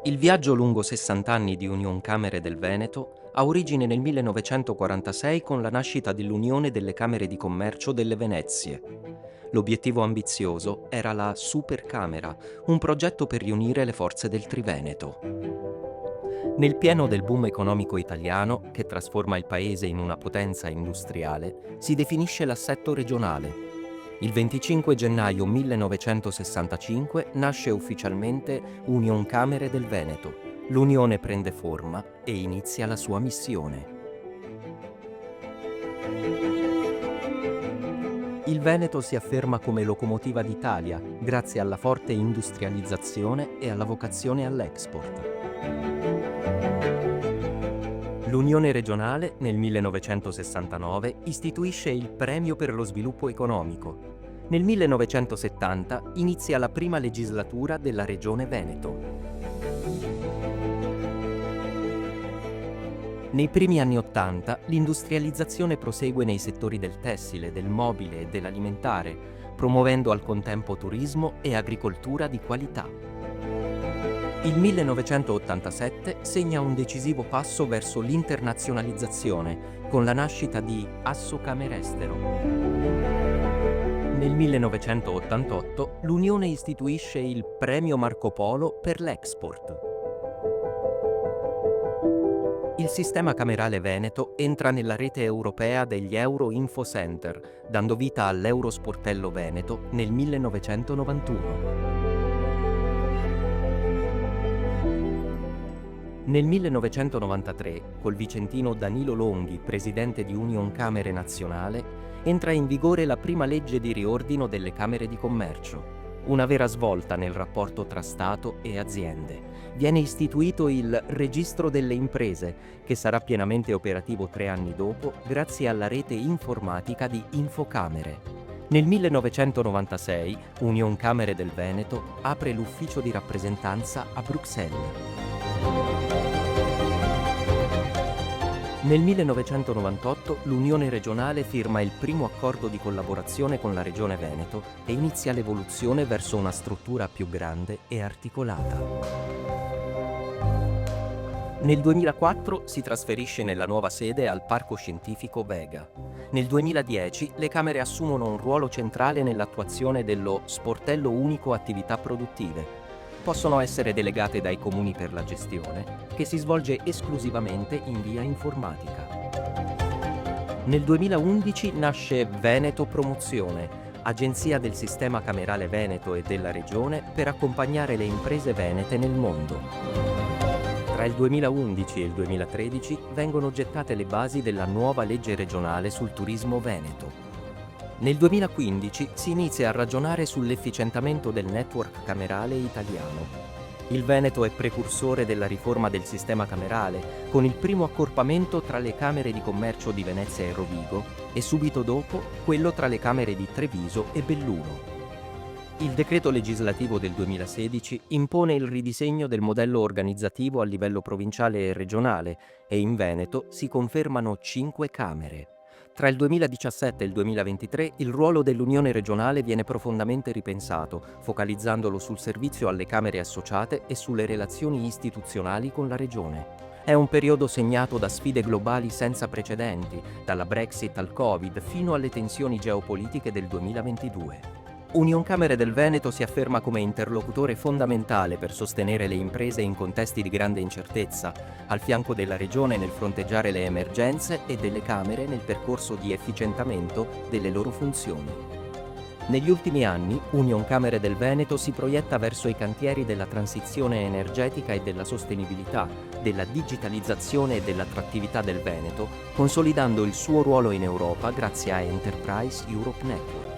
Il viaggio lungo 60 anni di Unioncamere del Veneto ha origine nel 1946 con la nascita dell'Unione delle Camere di Commercio delle Venezie. L'obiettivo ambizioso era la Supercamera, un progetto per riunire le forze del Triveneto. Nel pieno del boom economico italiano, che trasforma il paese in una potenza industriale, si definisce l'assetto regionale. Il 25 gennaio 1965 nasce ufficialmente Unioncamere del Veneto. L'unione prende forma e inizia la sua missione. Il Veneto si afferma come locomotiva d'Italia grazie alla forte industrializzazione e alla vocazione all'export. L'Unione regionale, nel 1969, istituisce il Premio per lo sviluppo economico. Nel 1970 inizia la prima legislatura della Regione Veneto. Nei primi anni '80 l'industrializzazione prosegue nei settori del tessile, del mobile e dell'alimentare, promuovendo al contempo turismo e agricoltura di qualità. Il 1987 segna un decisivo passo verso l'internazionalizzazione con la nascita di Assocamerestero. Nel 1988 l'Unione istituisce il Premio Marco Polo per l'export. Il sistema camerale veneto entra nella rete europea degli Euro Info Center, dando vita all'Eurosportello Veneto nel 1991. Nel 1993, col vicentino Danilo Longhi, presidente di Unioncamere Nazionale, entra in vigore la prima legge di riordino delle Camere di Commercio. Una vera svolta nel rapporto tra Stato e aziende. Viene istituito il Registro delle Imprese, che sarà pienamente operativo 3 anni dopo grazie alla rete informatica di Infocamere. Nel 1996 Unioncamere del Veneto apre l'ufficio di rappresentanza a Bruxelles. Nel 1998 l'Unione regionale firma il primo accordo di collaborazione con la Regione Veneto e inizia l'evoluzione verso una struttura più grande e articolata. Nel 2004 si trasferisce nella nuova sede al Parco Scientifico Vega. Nel 2010 le Camere assumono un ruolo centrale nell'attuazione dello Sportello Unico Attività Produttive. Possono essere delegate dai comuni per la gestione, che si svolge esclusivamente in via informatica. Nel 2011 nasce Veneto Promozione, agenzia del sistema camerale veneto e della regione per accompagnare le imprese venete nel mondo. Tra il 2011 e il 2013 vengono gettate le basi della nuova legge regionale sul turismo veneto. Nel 2015 si inizia a ragionare sull'efficientamento del network camerale italiano. Il Veneto è precursore della riforma del sistema camerale, con il primo accorpamento tra le Camere di Commercio di Venezia e Rovigo e subito dopo quello tra le Camere di Treviso e Belluno. Il decreto legislativo del 2016 impone il ridisegno del modello organizzativo a livello provinciale e regionale e in Veneto si confermano 5 Camere. Tra il 2017 e il 2023 il ruolo dell'Unione regionale viene profondamente ripensato, focalizzandolo sul servizio alle Camere associate e sulle relazioni istituzionali con la Regione. È un periodo segnato da sfide globali senza precedenti, dalla Brexit al Covid fino alle tensioni geopolitiche del 2022. Unioncamere del Veneto si afferma come interlocutore fondamentale per sostenere le imprese in contesti di grande incertezza, al fianco della Regione nel fronteggiare le emergenze e delle Camere nel percorso di efficientamento delle loro funzioni. Negli ultimi anni, Unioncamere del Veneto si proietta verso i cantieri della transizione energetica e della sostenibilità, della digitalizzazione e dell'attrattività del Veneto, consolidando il suo ruolo in Europa grazie a Enterprise Europe Network.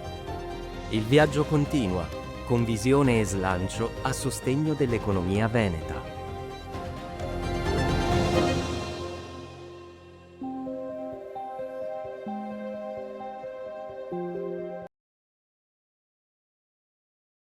Il viaggio continua, con visione e slancio a sostegno dell'economia veneta.